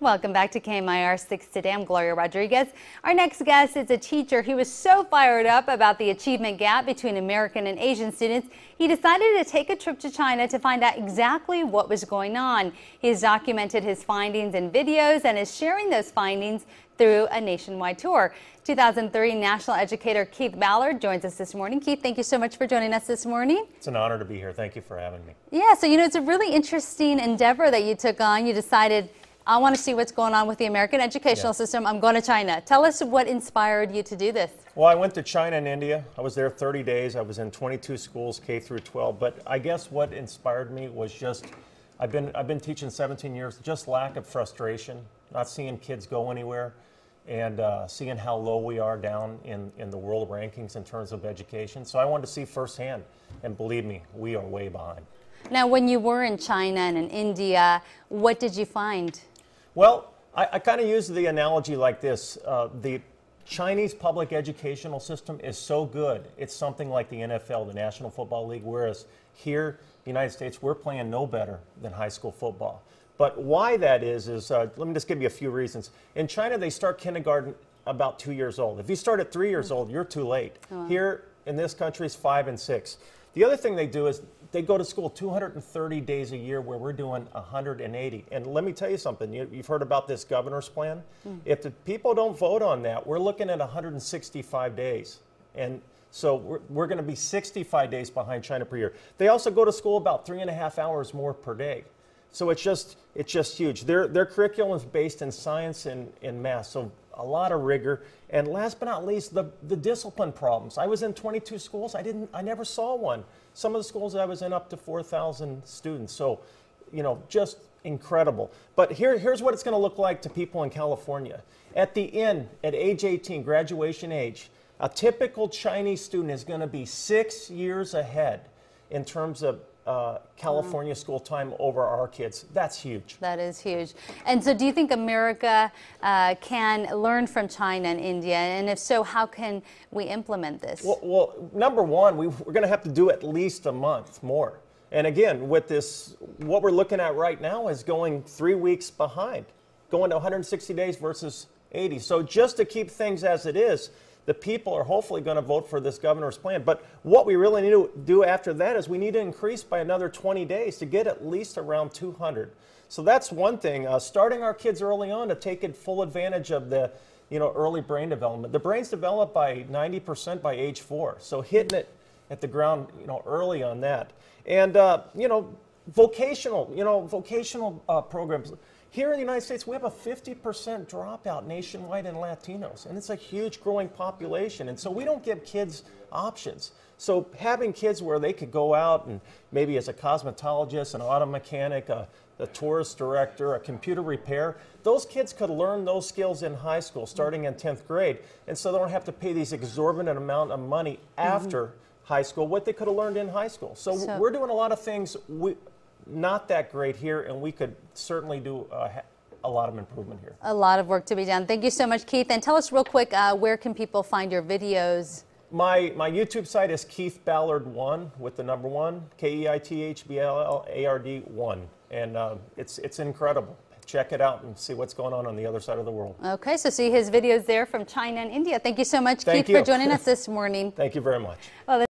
Welcome back to KMIR 6 Today. I'm Gloria Rodriguez. Our next guest is a teacher. He was so fired up about the achievement gap between American and Asian students, he decided to take a trip to China to find out exactly what was going on. He has documented his findings in videos and is sharing those findings through a nationwide tour. 2003 National Educator Keith Ballard joins us this morning. Keith, thank you so much for joining us this morning. It's an honor to be here. Thank you for having me. Yeah, so it's a really interesting endeavor that you took on. You decided, I want to see what's going on with the American educational system. I'm going to China. Tell us what inspired you to do this. Well, I went to China and India. I was there 30 days. I was in 22 schools, K through 12. But I guess what inspired me was just, I've been teaching 17 years, just lack of frustration, not seeing kids go anywhere, and seeing how low we are down in the world rankings in terms of education. So I wanted to see firsthand, and believe me, we are way behind. Now, when you were in China and in India, what did you find? Well, I kind of use the analogy like this. The Chinese public educational system is so good, it's something like the NFL, the National Football League, whereas here in the United States, we're playing no better than high school football. But why that is let me just give you a few reasons. In China, they start kindergarten about 2 years old. If you start at 3 years old, you're too late. Oh. Here in this country, it's 5 and 6. The other thing they do is they go to school 230 days a year where we're doing 180. And let me tell you something, you've heard about this governor's plan. If the people don't vote on that, we're looking at 165 days. And so we're going to be 65 days behind China per year. They also go to school about 3.5 hours more per day. So it's just huge. Their curriculum is based in science and math, so a lot of rigor. And last but not least, the discipline problems. I was in 22 schools. I never saw one. Some of the schools I was in up to 4,000 students. So, just incredible. But here's what it's going to look like to people in California. At the end, at age 18, graduation age, a typical Chinese student is going to be 6 years ahead in terms of California school time over our kids. That's huge. That is huge. And so do you think America can learn from China and India? And if so, how can we implement this? Well, number one, we're going to have to do at least a month more. And again, with this, what we're looking at right now is going 3 weeks behind, going to 160 days versus 80. So just to keep things as it is, the people are hopefully going to vote for this governor's plan. But what we really need to do after that is we need to increase by another 20 days to get at least around 200. So that's one thing. Starting our kids early on to take full advantage of the early brain development. The brain's developed by 90% by age 4. So hitting it at the ground early on that. And vocational programs. Here in the United States, we have a 50% dropout nationwide in Latinos, and it's a huge growing population, and so we don't give kids options. So having kids where they could go out and maybe as a cosmetologist, an auto mechanic, a tourist director, a computer repair, those kids could learn those skills in high school starting in 10th grade, and so they don't have to pay these exorbitant amount of money after high school, what they could have learned in high school. So we're doing a lot of things not that great here, and we could certainly do a lot of improvement here. A lot of work to be done. Thank you so much, Keith. And tell us real quick, where can people find your videos? My YouTube site is Keith Ballard 1 with the number 1, KEITHBALLARD 1, and it's incredible. Check it out and see what's going on the other side of the world. Okay, so see his videos there from China and India. Thank you so much, Keith, for joining us this morning. Thank you very much. Well,